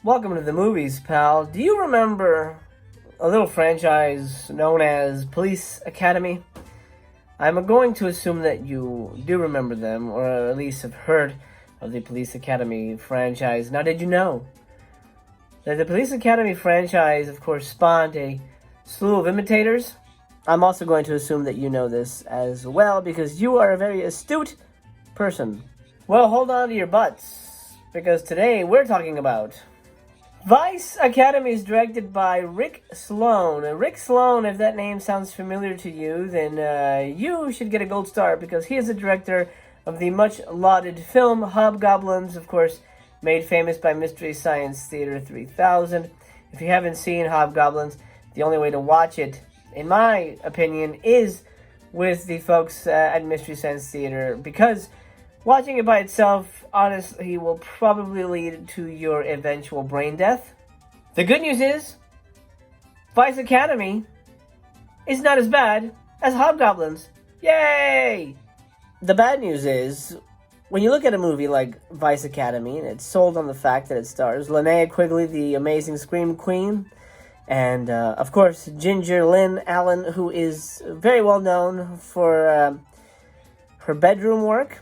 Welcome to the movies, pal. Do you remember a little franchise known as Police Academy? I'm going to assume that you do remember them, or at least have heard of the Police Academy franchise. Now, did you know that the Police Academy franchise, of course, spawned a slew of imitators? I'm also going to assume that you know this as well, because you are a very astute person. Well, hold on to your butts, because today we're talking about Vice Academy is directed by Rick Sloan. Rick Sloan, if that name sounds familiar to you, then you should get a gold star because he is the director of the much-lauded film Hobgoblins, of course, made famous by Mystery Science Theater 3000. If you haven't seen Hobgoblins, the only way to watch it, in my opinion, is with the folks at Mystery Science Theater, because watching it by itself, honestly, will probably lead to your eventual brain death. The good news is, Vice Academy is not as bad as Hobgoblins. Yay! The bad news is, when you look at a movie like Vice Academy, and it's sold on the fact that it stars Linnea Quigley, the amazing Scream Queen, and, of course, Ginger Lynn Allen, who is very well known for her bedroom work.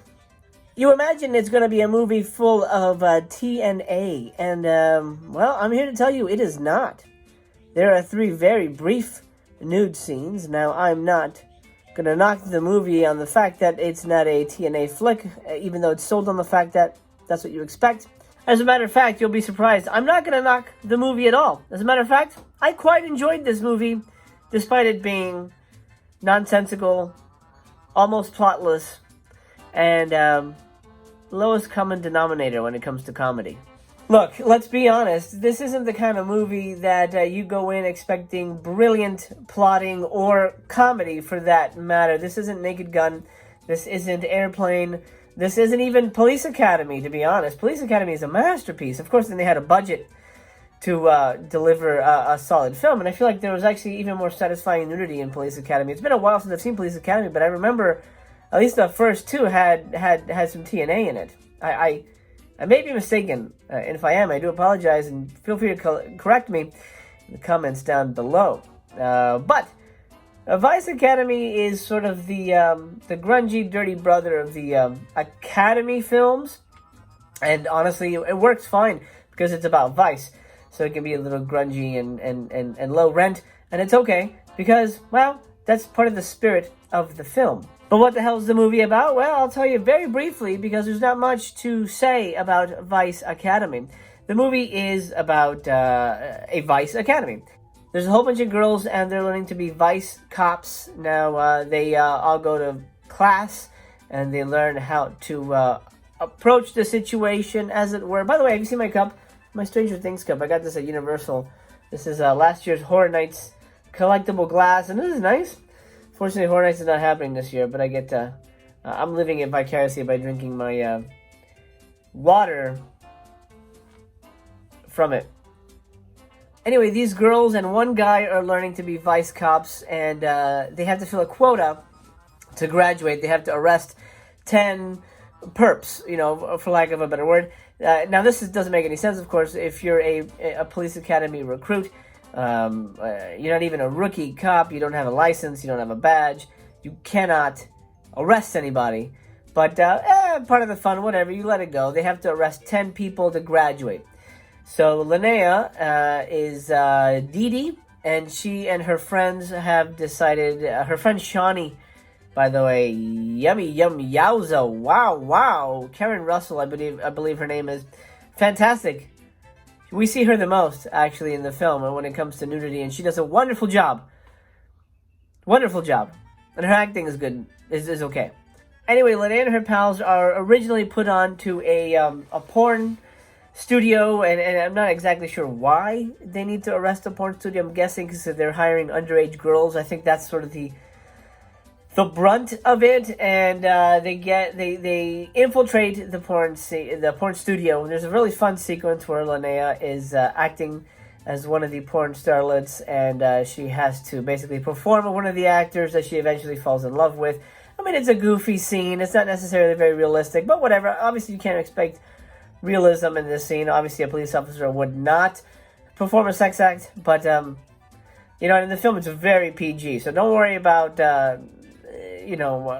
You imagine it's going to be a movie full of TNA, and, well, I'm here to tell you it is not. There are 3 very brief nude scenes. Now, I'm not going to knock the movie on the fact that it's not a TNA flick, even though it's sold on the fact that that's what you expect. As a matter of fact, you'll be surprised, I'm not going to knock the movie at all. As a matter of fact, I quite enjoyed this movie, despite it being nonsensical, almost plotless, and lowest common denominator when it comes to comedy. Look, let's be honest, this isn't the kind of movie that you go in expecting brilliant plotting or comedy, for that matter. This isn't Naked Gun, this isn't Airplane, this isn't even Police Academy, to be honest. Police Academy is a masterpiece. Of course, then they had a budget to deliver a solid film, and I feel like there was actually even more satisfying nudity in Police Academy. It's been a while since I've seen Police Academy, but I remember at least the first 2 had some TNA in it. I may be mistaken, and if I am, I do apologize, and feel free to correct me in the comments down below. But Vice Academy is sort of the grungy, dirty brother of the Academy films, and honestly, it works fine because it's about Vice, so it can be a little grungy and low rent, and it's okay because, well, that's part of the spirit of the film. But what the hell is the movie about? Well, I'll tell you very briefly because there's not much to say about Vice Academy. The movie is about a Vice Academy. There's a whole bunch of girls and they're learning to be Vice cops. Now, they all go to class and they learn how to approach the situation, as it were. By the way, have you seen my cup? My Stranger Things cup. I got this at Universal. This is last year's Horror Nights collectible glass, and this is nice. Fortunately, Horror Nights is not happening this year, but I get I'm living it vicariously by drinking my water from it. Anyway, these girls and one guy are learning to be Vice cops, and they have to fill a quota to graduate. They have to arrest 10 perps, for lack of a better word. Now, this doesn't make any sense, of course, if you're a police academy recruit. You're not even a rookie cop, you don't have a license, you don't have a badge, you cannot arrest anybody, but part of the fun, whatever, you let it go. They have to arrest 10 people to graduate. So Linnea is Dee Dee, and she and her friends have decided, her friend Shawnee, by the way, yummy yowza, wow, Karen Russell, I believe her name is, fantastic. We see her the most, actually, in the film when it comes to nudity, and she does a wonderful job. Wonderful job. And her acting is good, is okay. Anyway, Linnea and her pals are originally put on to a porn studio, and I'm not exactly sure why they need to arrest a porn studio. I'm guessing because they're hiring underage girls. I think that's sort of the brunt of it, and they infiltrate the porn studio. And there's a really fun sequence where Linnea is acting as one of the porn starlets, and she has to basically perform one of the actors that she eventually falls in love with. I mean, it's a goofy scene. It's not necessarily very realistic, but whatever. Obviously, you can't expect realism in this scene. Obviously, a police officer would not perform a sex act, but you know, in the film it's very PG, so don't worry about you know,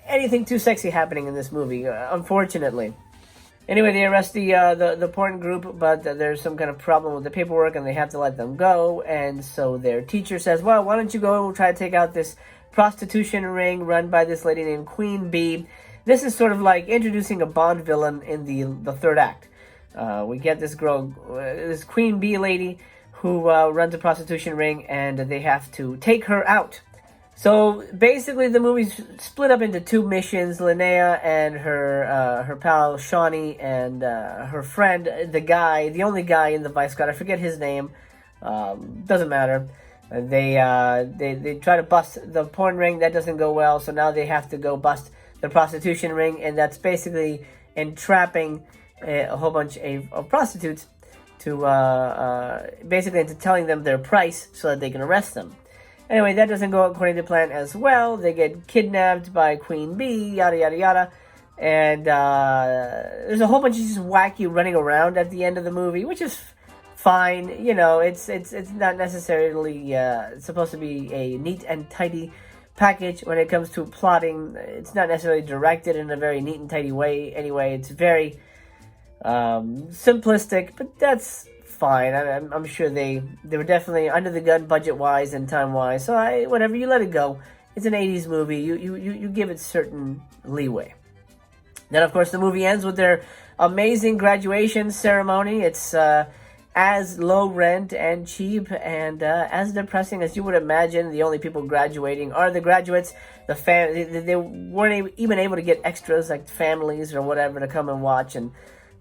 anything too sexy happening in this movie, unfortunately. Anyway, they arrest the porn group, but there's some kind of problem with the paperwork, and they have to let them go. And so their teacher says, well, why don't you go and try to take out this prostitution ring run by this lady named Queen Bee. This is sort of like introducing a Bond villain in the third act. We get this girl, this Queen Bee lady, who runs a prostitution ring, and they have to take her out. So basically, the movie's split up into two missions. Linnea and her pal Shawnee and her friend, the only guy in the Vice Squad. I forget his name. Doesn't matter. They try to bust the porn ring. That doesn't go well. So now they have to go bust the prostitution ring, and that's basically entrapping a whole bunch of prostitutes to basically into telling them their price so that they can arrest them. Anyway, that doesn't go according to plan as well. They get kidnapped by Queen Bee, yada, yada, yada. And there's a whole bunch of just wacky running around at the end of the movie, which is fine. You know, it's not necessarily supposed to be a neat and tidy package when it comes to plotting. It's not necessarily directed in a very neat and tidy way. Anyway, it's very simplistic, but that's fine. I'm sure they were definitely under the gun budget-wise and time-wise, so whatever, you let it go. It's an 80s movie. You give it certain leeway. Then, of course, the movie ends with their amazing graduation ceremony. It's as low rent and cheap and as depressing as you would imagine. The only people graduating are the graduates. They weren't even able to get extras like families or whatever to come and watch and,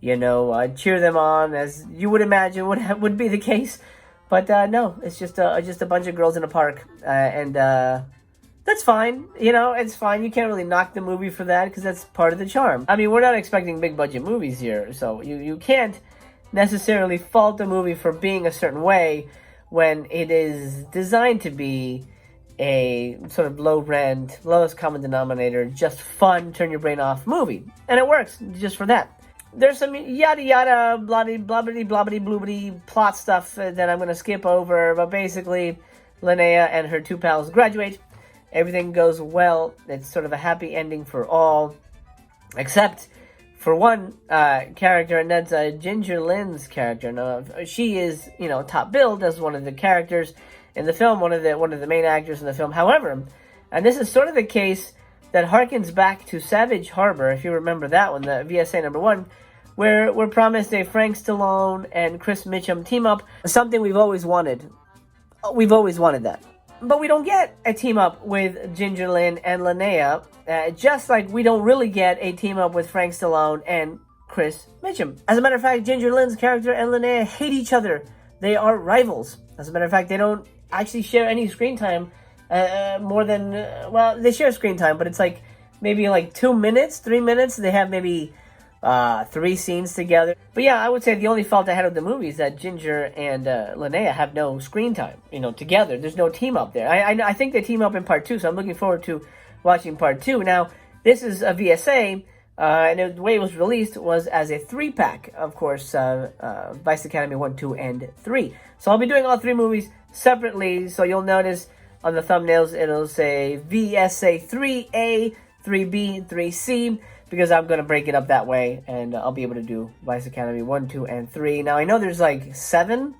you know, cheer them on, as you would imagine would be the case. But no, it's just a bunch of girls in a park, and that's fine. You know, it's fine. You can't really knock the movie for that because that's part of the charm. I mean, we're not expecting big budget movies here, so you can't necessarily fault the movie for being a certain way when it is designed to be a sort of low rent, lowest common denominator, just fun, turn your brain off movie, and it works just for that. There's some yada yada, bloody, blobbity, blobbity, bloobity plot stuff that I'm going to skip over. But basically, Linnea and her two pals graduate. Everything goes well. It's sort of a happy ending for all. Except for one character, and that's Ginger Lynn's character. Now, she is, you know, top billed as one of the characters in the film, one of the main actors in the film. However, and this is sort of the case that harkens back to Savage Harbor, if you remember that one, the VSA #1, where we're promised a Frank Stallone and Chris Mitchum team-up, something we've always wanted. We've always wanted that. But we don't get a team-up with Ginger Lynn and Linnea, just like we don't really get a team-up with Frank Stallone and Chris Mitchum. As a matter of fact, Ginger Lynn's character and Linnea hate each other. They are rivals. As a matter of fact, they don't actually share any screen time more than, well, they share screen time, but it's like maybe like 2 minutes, 3 minutes. They have maybe 3 scenes together. But yeah, I would say the only fault I had with the movie is that Ginger and Linnea have no screen time, you know, together. There's no team up there. I think they team up in part 2, so I'm looking forward to watching part 2. Now, this is a VSA, and the way it was released was as a 3-pack, of course, Vice Academy 1, 2, and 3. So I'll be doing all 3 movies separately, so you'll notice on the thumbnails it'll say VSA 3A, 3B, 3C, because I'm going to break it up that way, and I'll be able to do Vice Academy 1, 2, and 3. Now, I know there's like 7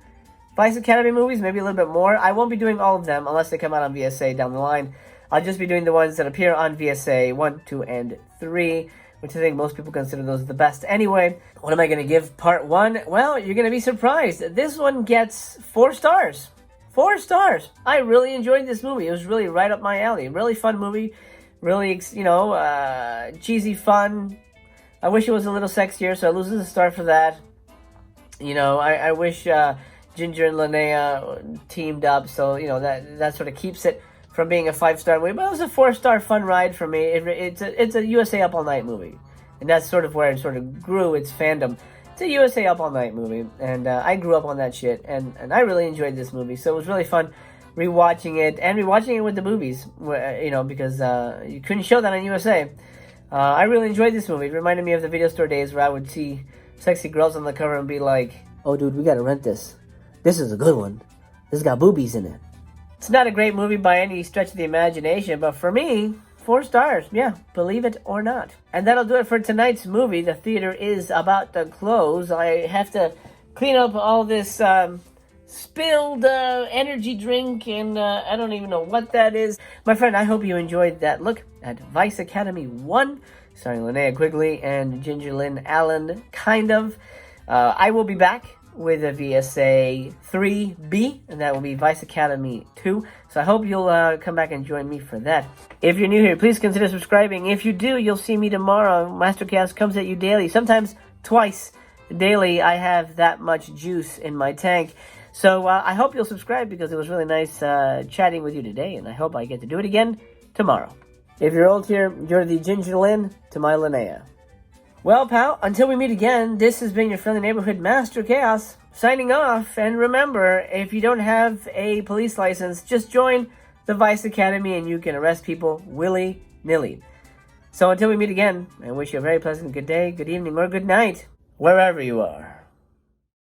Vice Academy movies, maybe a little bit more. I won't be doing all of them unless they come out on VSA down the line. I'll just be doing the ones that appear on VSA 1, 2, and 3, which I think most people consider those the best anyway. What am I going to give part 1? Well, you're going to be surprised. This one gets 4 stars. 4 stars. I really enjoyed this movie. It was really right up my alley. Really fun movie. Really, you know, cheesy fun. I wish it was a little sexier, so I lose a star for that. You know, I wish Ginger and Linnea teamed up, so, you know, that sort of keeps it from being a 5-star movie. But it was a 4-star fun ride for me. It's a USA Up All Night movie. And that's sort of where it sort of grew its fandom. It's a USA Up All Night movie. And I grew up on that shit. And I really enjoyed this movie. So it was really fun rewatching it, and rewatching it with the movies, you know, because you couldn't show that on USA. I really enjoyed this movie. It reminded me of the video store days where I would see sexy girls on the cover and be like, "Oh, dude, we gotta rent this. This is a good one. This has got boobies in it." It's not a great movie by any stretch of the imagination, but for me, 4 stars. Yeah, believe it or not. And that'll do it for tonight's movie. The theater is about to close. I have to clean up all this spilled energy drink, and I don't even know what that is. My friend, I hope you enjoyed that look at Vice Academy 1, starring Linnea, Quigley, and Ginger Lynn Allen, kind of. I will be back with a VSA 3B, and that will be Vice Academy 2. So I hope you'll come back and join me for that. If you're new here, please consider subscribing. If you do, you'll see me tomorrow. Mastercast comes at you daily, sometimes twice daily. I have that much juice in my tank. So I hope you'll subscribe because it was really nice chatting with you today, and I hope I get to do it again tomorrow. If you're old here, you're the Ginger Lynn to my Linnea. Well, pal, until we meet again, this has been your friendly neighborhood Master Chaos, signing off. And remember, if you don't have a police license, just join the Vice Academy and you can arrest people willy-nilly. So until we meet again, I wish you a very pleasant good day, good evening, or good night, wherever you are.